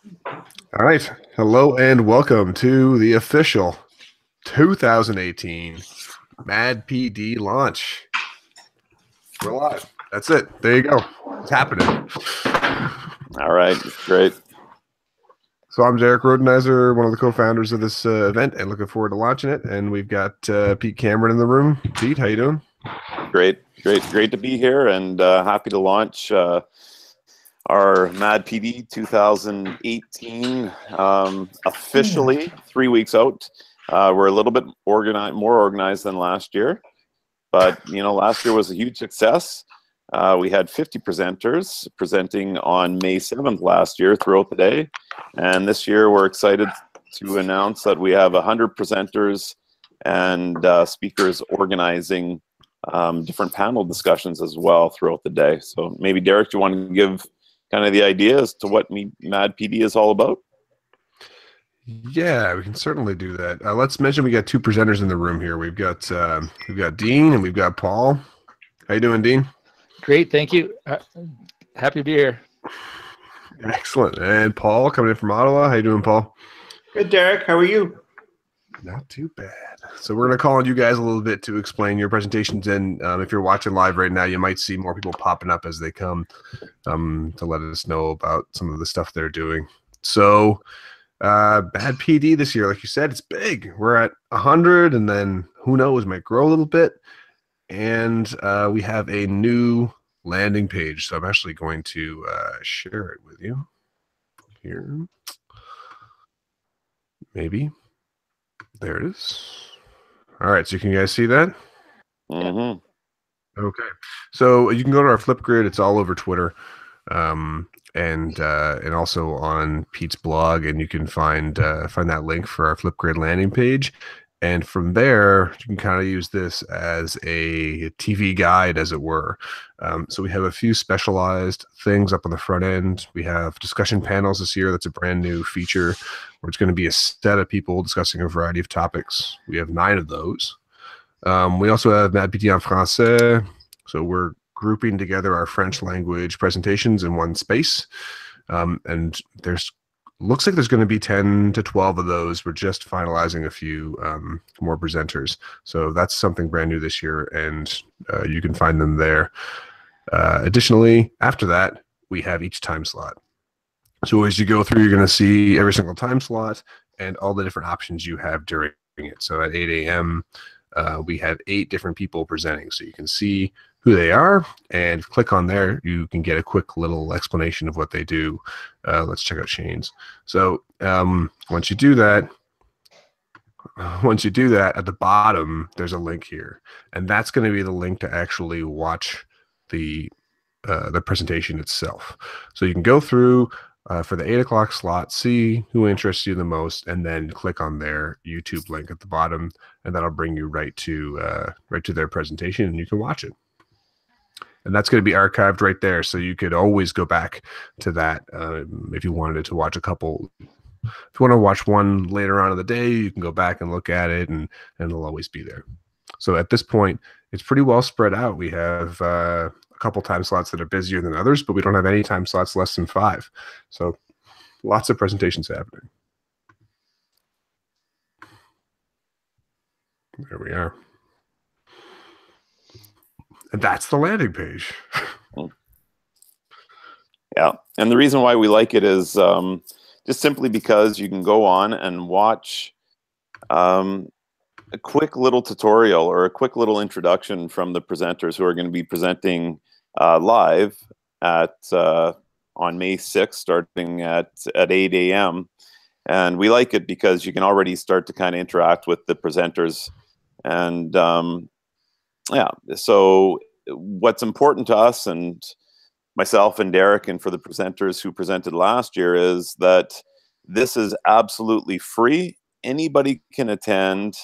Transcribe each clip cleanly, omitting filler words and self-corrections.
All right. Hello and welcome to the official 2018 MADpd launch. We're live. That's it. There you go. It's happening. All right. Great. So I'm Derek Rodenizer, one of the co-founders of this event, and looking forward to launching it. And we've got Pete Cameron in the room. Pete, how you doing? Great to be here, and happy to launch our MADpd 2018 officially 3 weeks out. We're a little bit more organized than last year, but last year was a huge success. We had 50 presenters presenting on May 7th last year throughout the day, and this year we're excited to announce that we have 100 presenters and speakers organizing different panel discussions as well throughout the day. So maybe Derek, do you want to give kind of the idea as to what MADpd is all about? Yeah, we can certainly do that. Let's mention we got two presenters in the room here. We've got Dean and we've got Paul. How you doing, Dean? Great, thank you. Happy to be here. Excellent. And Paul coming in from Ottawa. How you doing, Paul? Good, Derek. How are you? Not too bad. So we're going to call on you guys a little bit to explain your presentations. And if you're watching live right now, you might see more people popping up as they come to let us know about some of the stuff they're doing. So MADpd this year, like you said, it's big. We're at 100, and then who knows, might grow a little bit. And we have a new landing page. So I'm actually going to share it with you here. Maybe. There it is. All right, so can you guys see that? Mm-hmm. Okay. So you can go to our Flipgrid. It's all over Twitter, and also on Pete's blog, and you can find that link for our Flipgrid landing page. And from there, you can kind of use this as a TV guide, as it were. So we have a few specialized things up on the front end. We have discussion panels this year. That's a brand new feature where it's going to be a set of people discussing a variety of topics. We have 9 of those. We also have MADpd en français. So we're grouping together our French language presentations in one space. And looks like there's going to be 10 to 12 of those. We're just finalizing a few more presenters. So that's something brand new this year, and you can find them there. Additionally, after that, we have each time slot. So as you go through, you're going to see every single time slot and all the different options you have during it. So at 8 a.m., we have 8 different people presenting. So you can see who they are, and click on there, you can get a quick little explanation of what they do. Let's check out Shane's. So once you do that, at the bottom, there's a link here, and that's going to be the link to actually watch the presentation itself. So you can go through for the 8 o'clock slot, see who interests you the most, and then click on their YouTube link at the bottom, and that'll bring you right to their presentation, and you can watch it. And that's going to be archived right there, so you could always go back to that if you wanted to watch a couple. If you want to watch one later on in the day, you can go back and look at it, and it'll always be there. So at this point, it's pretty well spread out. We have a couple time slots that are busier than others, but we don't have any time slots less than 5. So lots of presentations happening. There we are. And that's the landing page. Yeah, and the reason why we like it is just simply because you can go on and watch a quick little tutorial or a quick little introduction from the presenters who are going to be presenting live at on May 6th, starting at 8 a.m. And we like it because you can already start to kind of interact with the presenters. And yeah, so what's important to us, and myself and Derek, and for the presenters who presented last year, is that this is absolutely free. Anybody can attend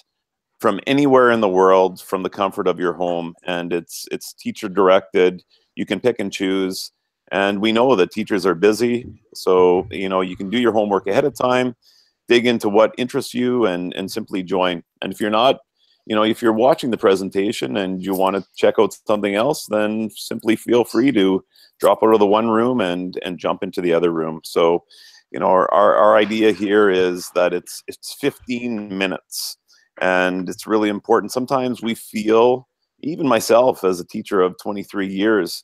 from anywhere in the world, from the comfort of your home, and it's teacher directed. You can pick and choose, and we know that teachers are busy, so you can do your homework ahead of time, dig into what interests you, and simply join. And if you're not, if you're watching the presentation and you want to check out something else, then simply feel free to drop out of the one room and jump into the other room. So our idea here is that it's 15 minutes, and it's really important. Sometimes we feel, even myself as a teacher of 23 years,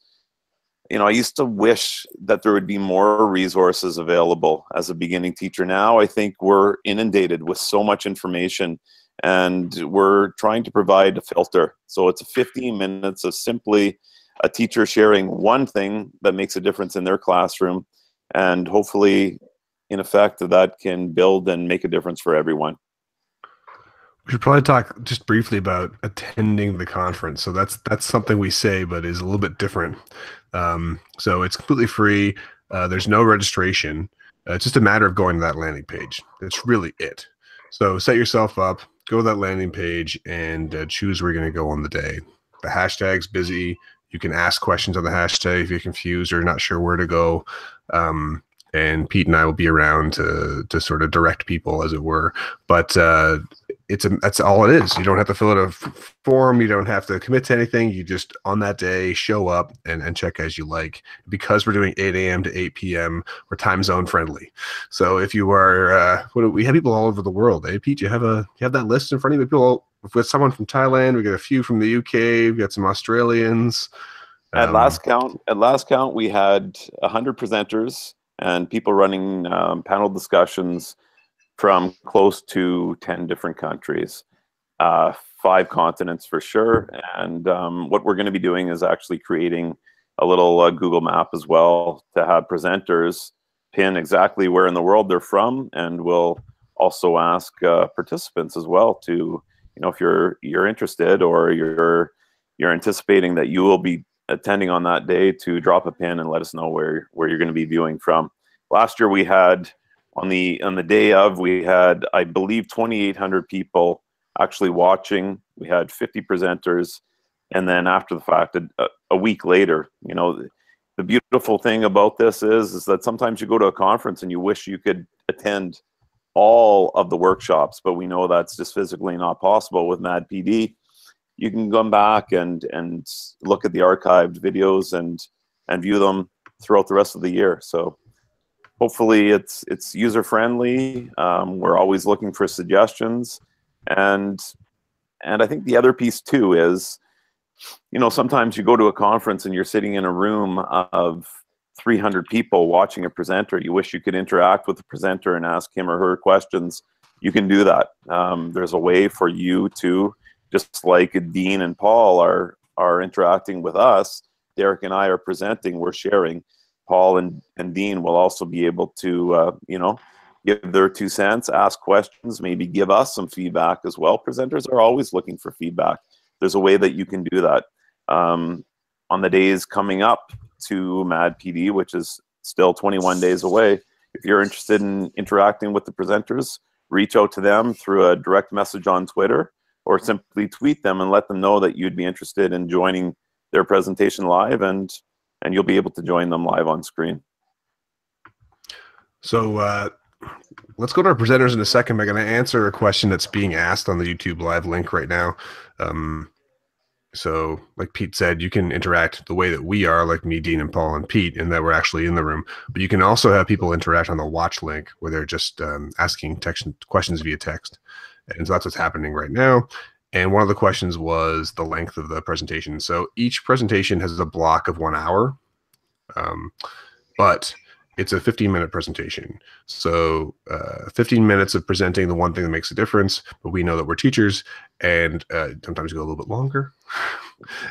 I used to wish that there would be more resources available as a beginning teacher. Now I think we're inundated with so much information, and we're trying to provide a filter. So it's 15 minutes of simply a teacher sharing one thing that makes a difference in their classroom, and hopefully, in effect, that can build and make a difference for everyone. We should probably talk just briefly about attending the conference. So that's something we say, but is a little bit different. So it's completely free. There's no registration. It's just a matter of going to that landing page. That's really it. So set yourself up, go to that landing page, and choose where you're going to go on the day. The hashtag's busy. You can ask questions on the hashtag if you're confused or not sure where to go. And Pete and I will be around to sort of direct people, as it were. But that's all it is. You don't have to fill out a form. You don't have to commit to anything. You just, on that day, show up and check as you like. Because we're doing 8 a.m. to 8 p.m., we're time zone friendly. So if you are, we have people all over the world. Hey, Pete, you have that list in front of you? People, if with someone from Thailand, we got a few from the UK. We've got some Australians. At last count, we had 100 presenters and people running panel discussions from close to 10 different countries, 5 continents for sure. And what we're going to be doing is actually creating a little Google map as well to have presenters pin exactly where in the world they're from, and we'll also ask participants as well to, if you're interested or you're anticipating that you will be attending on that day, to drop a pin and let us know where you're going to be viewing from. Last year we had on the day of, we had, I believe, 2,800 people actually watching. We had 50 presenters, and then after the fact, a week later, the beautiful thing about this is that sometimes you go to a conference and you wish you could attend all of the workshops, but we know that's just physically not possible with MADpd. You can come back and look at the archived videos and view them throughout the rest of the year. So hopefully it's user friendly. We're always looking for suggestions, and I think the other piece too is, sometimes you go to a conference and you're sitting in a room of 300 people watching a presenter. You wish you could interact with the presenter and ask him or her questions. You can do that. There's a way for you to, just like Dean and Paul are interacting with us, Derek and I are presenting, we're sharing. Paul and Dean will also be able to, give their 2 cents, ask questions, maybe give us some feedback as well. Presenters are always looking for feedback. There's a way that you can do that. On the days coming up to MADpd, which is still 21 days away, if you're interested in interacting with the presenters, reach out to them through a direct message on Twitter, or simply tweet them and let them know that you'd be interested in joining their presentation live, and you'll be able to join them live on screen. So let's go to our presenters in a second. I'm going to answer a question that's being asked on the YouTube live link right now. So like Pete said, you can interact the way that we are, like me, Dean, and Paul, and Pete, and that we're actually in the room. But you can also have people interact on the watch link where they're just asking questions via text. And so that's what's happening right now. And one of the questions was the length of the presentation. So each presentation has a block of 1 hour, but it's a 15-minute presentation. So 15 minutes of presenting the one thing that makes a difference, but we know that we're teachers, and sometimes go a little bit longer.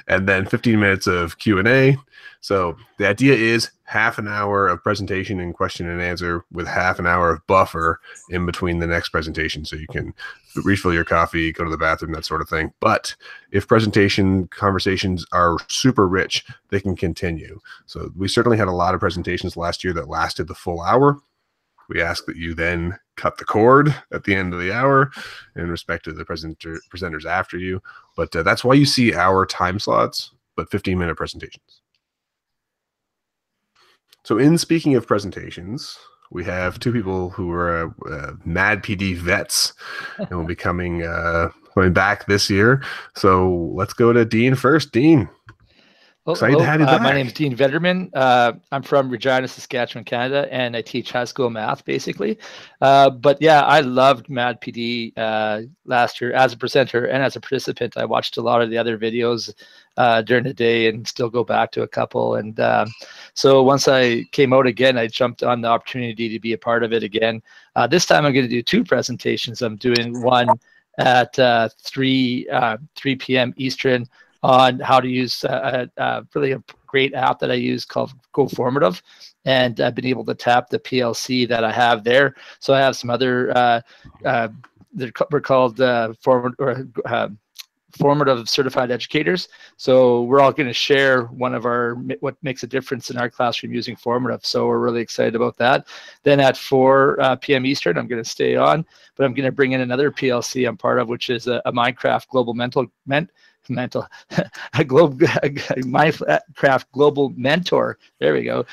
And then 15 minutes of Q&A. So the idea is half an hour of presentation and question and answer with half an hour of buffer in between the next presentation. So you can refill your coffee, go to the bathroom, that sort of thing. But if presentation conversations are super rich, they can continue. So we certainly had a lot of presentations last year that lasted the full hour. We ask that you then cut the cord at the end of the hour in respect to the presenters after you. But that's why you see our time slots, but 15-minute presentations. So in speaking of presentations, we have 2 people who are MADpd vets and will be coming back this year. So let's go to Dean first. Dean. Excited to have you back. My name is Dean Vetterman. I'm from Regina, Saskatchewan, Canada, and I teach high school math, basically. But yeah, I loved MADpd last year as a presenter and as a participant. I watched a lot of the other videos during the day and still go back to a couple. And so once I came out again, I jumped on the opportunity to be a part of it again. This time I'm going to do 2 presentations. I'm doing one at 3 p.m. Eastern on how to use really a great app that I use called GoFormative. And I've been able to tap the PLC that I have there. So I have some other, we're called formative certified educators. So we're all going to share one of our, what makes a difference in our classroom using formative. So we're really excited about that. Then at 4 p.m. Eastern, I'm going to stay on, but I'm going to bring in another PLC I'm part of, which is a Minecraft Global Minecraft Global Mentor, there we go,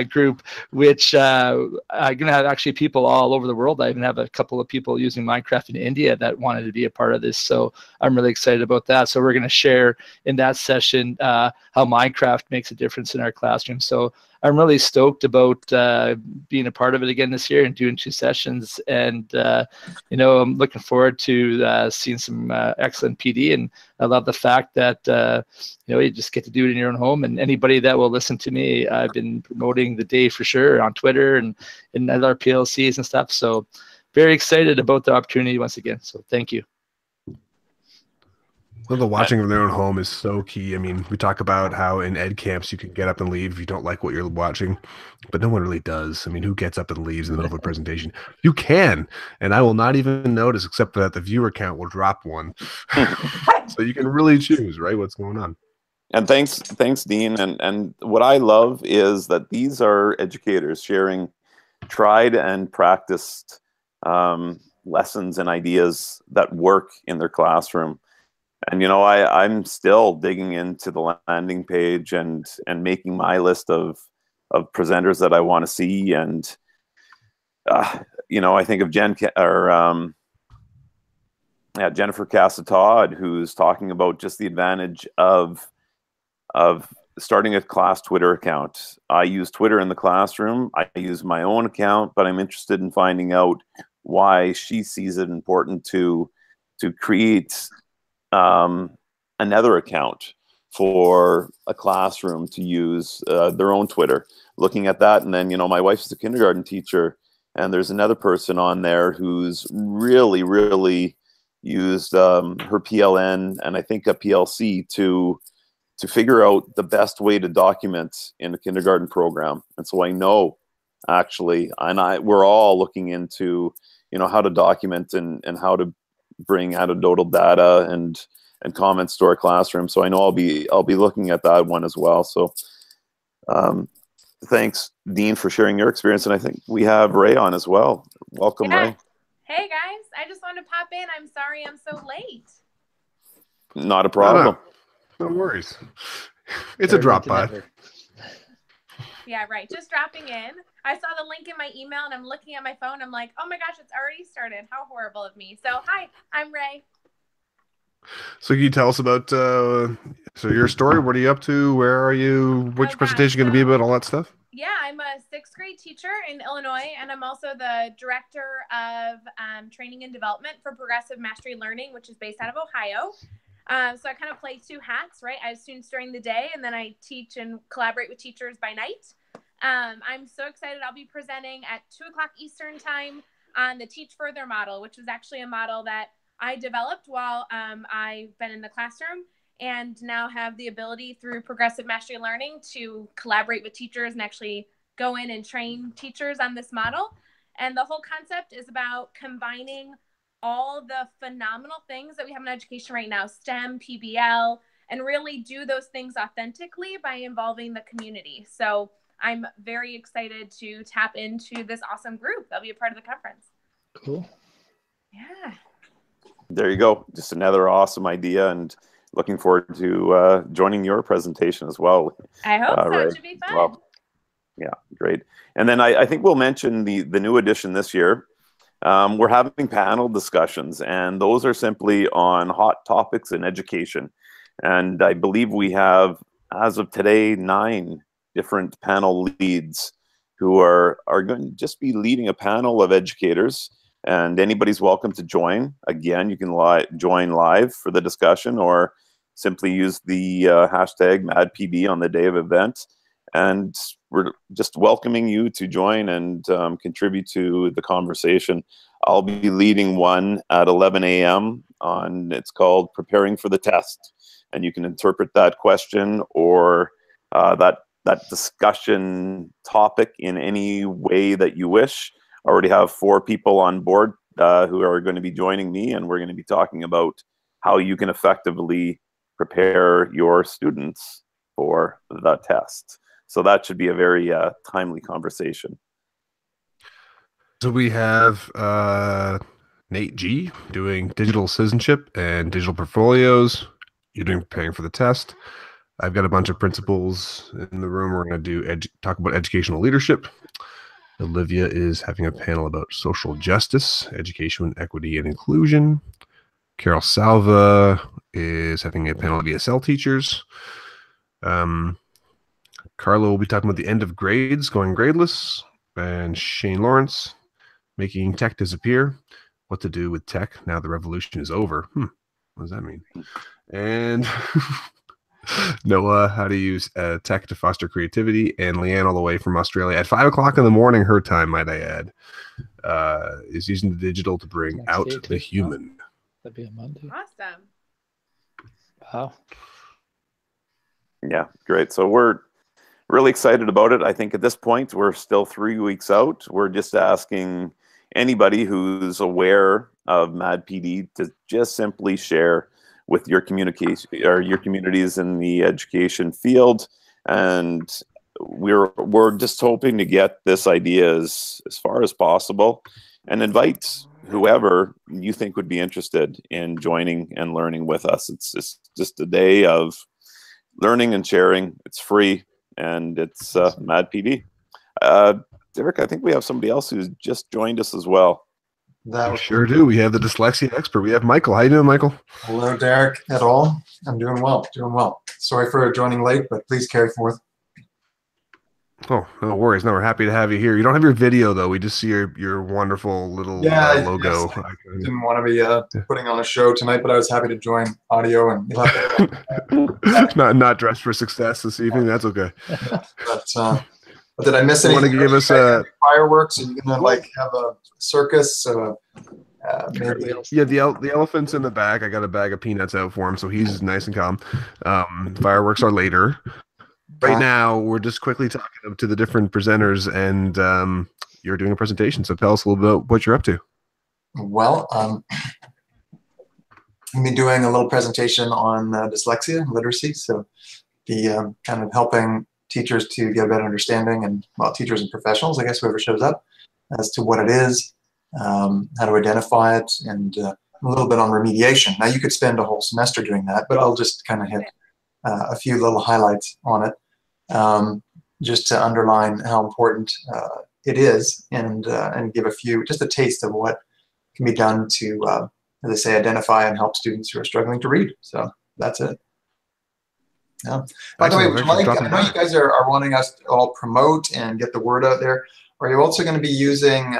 group, which I'm going to have actually people all over the world. I even have a couple of people using Minecraft in India that wanted to be a part of this. So I'm really excited about that. So we're going to share in that session how Minecraft makes a difference in our classroom. So I'm really stoked about being a part of it again this year and doing 2 sessions. And, you know, I'm looking forward to seeing some excellent PD. And I love the fact that, you know, you just get to do it in your own home. And anybody that will listen to me, I've been promoting the day for sure on Twitter and in other PLCs and stuff. So very excited about the opportunity once again. So thank you. Well, the watching from their own home is so key. I mean, we talk about how in ed camps you can get up and leave if you don't like what you're watching, but no one really does. I mean, who gets up and leaves in the middle of a presentation? You can, and I will not even notice, except that the viewer count will drop 1. So you can really choose, right, what's going on. And thanks, Dean. And what I love is that these are educators sharing tried and practiced lessons and ideas that work in their classroom. And, you know, I'm still digging into the landing page and making my list of presenters that I want to see. And, you know, I think of Jennifer Casa-Todd, who's talking about just the advantage of starting a class Twitter account. I use Twitter in the classroom. I use my own account, but I'm interested in finding out why she sees it important to create another account for a classroom to use their own Twitter, looking at that. And then, you know, my wife's a kindergarten teacher, and there's another person on there who's really used her PLN and I think a PLC to figure out the best way to document in a kindergarten program. And so I know, actually, we're all looking into, you know, how to document and how to bring anecdotal data and comments to our classroom. So I know I'll be looking at that one as well. So thanks, Dean, for sharing your experience. And I think we have Ray on as well. Welcome, yeah. Ray. Hey guys, I just wanted to pop in. I'm sorry I'm so late. Not a problem. No worries. It's a drop by. Yeah, right. Just dropping in. I saw the link in my email and I'm looking at my phone. I'm like, oh my gosh, it's already started. How horrible of me. So hi, I'm Ray. So can you tell us about so your story? What are you up to? Where are you? Which presentation going to be about? All that stuff? Yeah, I'm a 6th grade teacher in Illinois, and I'm also the director of training and development for Progressive Mastery Learning, which is based out of Ohio. So I kind of play 2 hats, right? I have students during the day, and then I teach and collaborate with teachers by night. I'm so excited. I'll be presenting at 2 o'clock Eastern time on the Teach Further model, which was actually a model that I developed while I've been in the classroom, and now have the ability through Progressive Mastery Learning to collaborate with teachers and actually go in and train teachers on this model. And the whole concept is about combining all the phenomenal things that we have in education right now, STEM, PBL, and really do those things authentically by involving the community. So I'm very excited to tap into this awesome group that'll be a part of the conference. Cool. Yeah. There you go. Just another awesome idea, and looking forward to joining your presentation as well. I hope so. Ray. It should be fun. Well, yeah, great. And then I think we'll mention the new edition this year. We're having panel discussions, and those are simply on hot topics in education. And I believe we have as of today, 9 different panel leads who are going to just be leading a panel of educators, and anybody's welcome to join. Again, you can join live for the discussion, or simply use the hashtag MADpd on the day of event. And we're just welcoming you to join and contribute to the conversation. I'll be leading one at 11 a.m. on, it's called Preparing for the Test. And you can interpret that question or that discussion topic in any way that you wish. I already have 4 people on board who are going to be joining me, and we're going to be talking about how you can effectively prepare your students for the test. So that should be a very timely conversation. So we have Nate G doing digital citizenship and digital portfolios. You're doing preparing for the test. I've got a bunch of principals in the room. We're going to talk about educational leadership. Olivia is having a panel about social justice, education, equity, and inclusion. Carol Salva is having a panel of ESL teachers. Carlo will be talking about the end of grades, going gradeless. And Shane Lawrence, making tech disappear. What to do with tech now the revolution is over. What does that mean? And Noah, how to use tech to foster creativity. And Leanne, all the way from Australia at 5 o'clock in the morning, her time, might I add, is using the digital to bring out the human. That'd be a Monday. Awesome. Wow. Yeah, great. So we're really excited about it. I think at this point, we're still 3 weeks out. We're just asking anybody who's aware of MADpd to just simply share with your communication or your communities in the education field. And we're just hoping to get this idea as far as possible and invite whoever you think would be interested in joining and learning with us. It's just a day of learning and sharing. It's free, and it's MADpd. Derek, I think we have somebody else who's just joined us as well. We sure do. We have the dyslexia expert. We have Michael. How you doing, Michael? Hello, Derek. At all? I'm doing well. Doing well. Sorry for joining late, but please carry forth. Oh, no worries. No, we're happy to have you here. You don't have your video though. We just see your wonderful little logo. Yes, I didn't want to be putting on a show tonight, but I was happy to join audio, and you'll have to not dressed for success this evening. That's okay. But did I miss anything? Want to give us fireworks? Are you gonna have a circus? Maybe. Yeah, the elephant's in the back. I got a bag of peanuts out for him, so he's nice and calm. Fireworks are later. Right now, we're just quickly talking to the different presenters, and you're doing a presentation. So tell us a little bit about what you're up to. Well, I'll be doing a little presentation on dyslexia and literacy. So the kind of helping teachers to get a better understanding, and teachers and professionals, I guess, whoever shows up, as to what it is, how to identify it, and a little bit on remediation. Now, you could spend a whole semester doing that, but I'll just kind of hit a few little highlights on it, just to underline how important it is, and give just a taste of what can be done to, as I say, identify and help students who are struggling to read. So that's it. Yeah. By the way, Mike, I know you guys are wanting us to all promote and get the word out there. Are you also going to be using,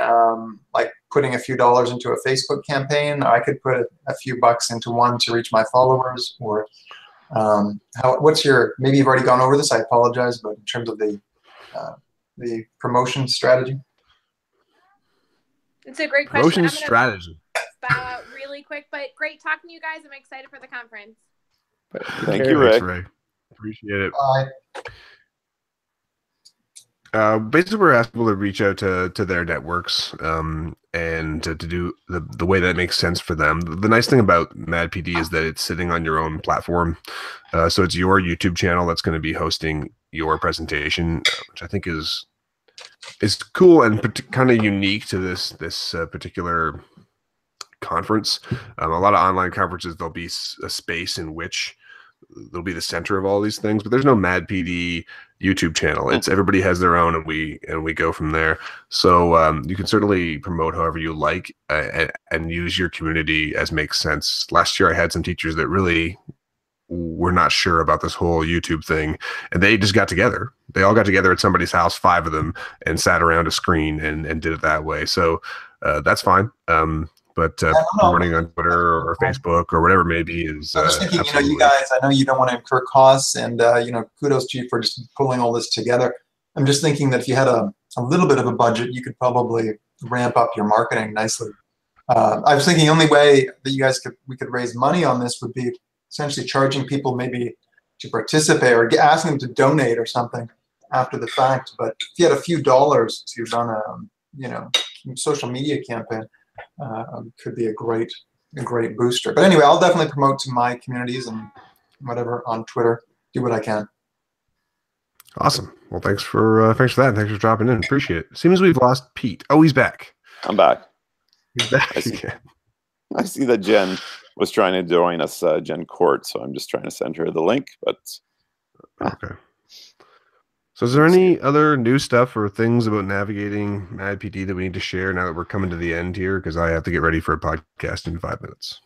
putting a few dollars into a Facebook campaign? I could put a few bucks into one to reach my followers, or what's your, maybe you've already gone over this, I apologize, but in terms of the promotion strategy? It's a great question. Promotion strategy. Bow out really quick, but great talking to you guys. I'm excited for the conference. Thank you, Ray. Thanks, Ray. Appreciate it. Bye. Basically, we're asking people to reach out to their networks and to do the way that makes sense for them. The nice thing about MADpd is that it's sitting on your own platform. So it's your YouTube channel that's going to be hosting your presentation, which I think is cool and kind of unique to this particular conference. A lot of online conferences, there'll be a space in which they'll be the center of all these things, but there's no MADpd YouTube channel. It's everybody has their own, and we go from there. So you can certainly promote however you like and use your community as makes sense. Last year, I had some teachers that really we're not sure about this whole YouTube thing. And they just got together. They all got together at somebody's house, 5 of them, and sat around a screen and did it that way. So that's fine. But running on Twitter or Facebook or whatever it may be is. I was thinking, you guys, I know you don't want to incur costs, and kudos to you for just pulling all this together. I'm just thinking that if you had a little bit of a budget, you could probably ramp up your marketing nicely. I was thinking the only way that we could raise money on this would be essentially charging people maybe to participate or asking them to donate or something after the fact. But if you had a few dollars to run a social media campaign, could be a great booster. But anyway, I'll definitely promote to my communities and whatever on Twitter. Do what I can. Awesome. Well, thanks for that. Thanks for dropping in. Appreciate it. Seems we've lost Pete. Oh, he's back. I'm back. He's back again. I see that Jen was trying to join us, Jen Court, so I'm just trying to send her the link. But okay. So is there any other new stuff or things about navigating MADpd that we need to share now that we're coming to the end here? Because I have to get ready for a podcast in 5 minutes.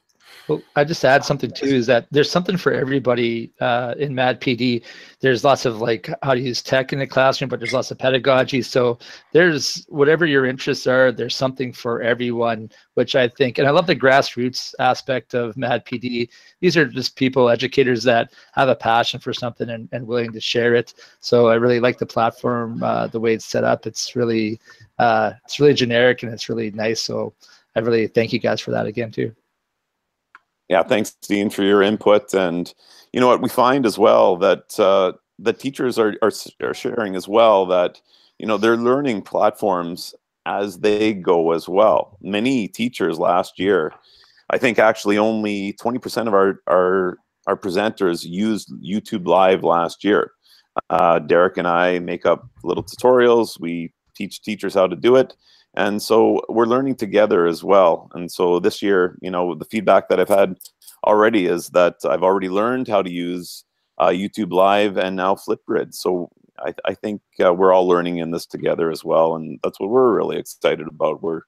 Well, I just add something too, is that there's something for everybody in MADpd. There's lots of like how to use tech in the classroom, but there's lots of pedagogy. So there's whatever your interests are, there's something for everyone, which I think, and I love the grassroots aspect of MADpd. These are just people, educators that have a passion for something and willing to share it. So I really like the platform, the way it's set up. It's really generic and it's really nice. So I really thank you guys for that again too. Yeah, thanks, Dean, for your input. And you know what we find as well, that the teachers are sharing as well, that they're learning platforms as they go as well. Many teachers last year, I think actually only 20% of our presenters used YouTube Live last year. Derek and I make up little tutorials. We teach teachers how to do it. And so we're learning together as well. And so this year, the feedback that I've had already is that I've already learned how to use YouTube Live and now Flipgrid. So I think we're all learning in this together as well. And that's what we're really excited about. We're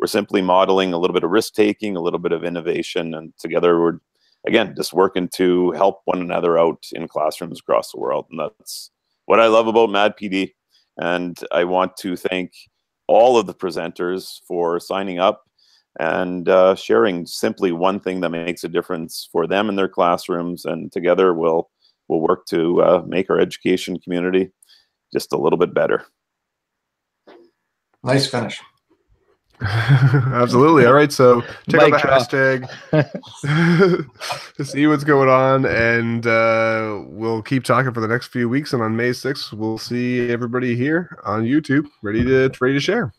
simply modeling a little bit of risk taking, a little bit of innovation, and together we're, again, just working to help one another out in classrooms across the world. And that's what I love about MADpd. And I want to thank all of the presenters for signing up and sharing simply one thing that makes a difference for them in their classrooms. And together we'll work to make our education community just a little bit better. Nice finish. Absolutely. All right. So check out the hashtag to see what's going on. And we'll keep talking for the next few weeks. And on May 6th, we'll see everybody here on YouTube ready to share.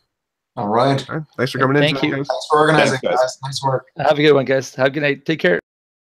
All right. Thanks for coming in. Thank you. Thanks for organizing, guys. Nice work. Have a good one, guys. Have a good night. Take care.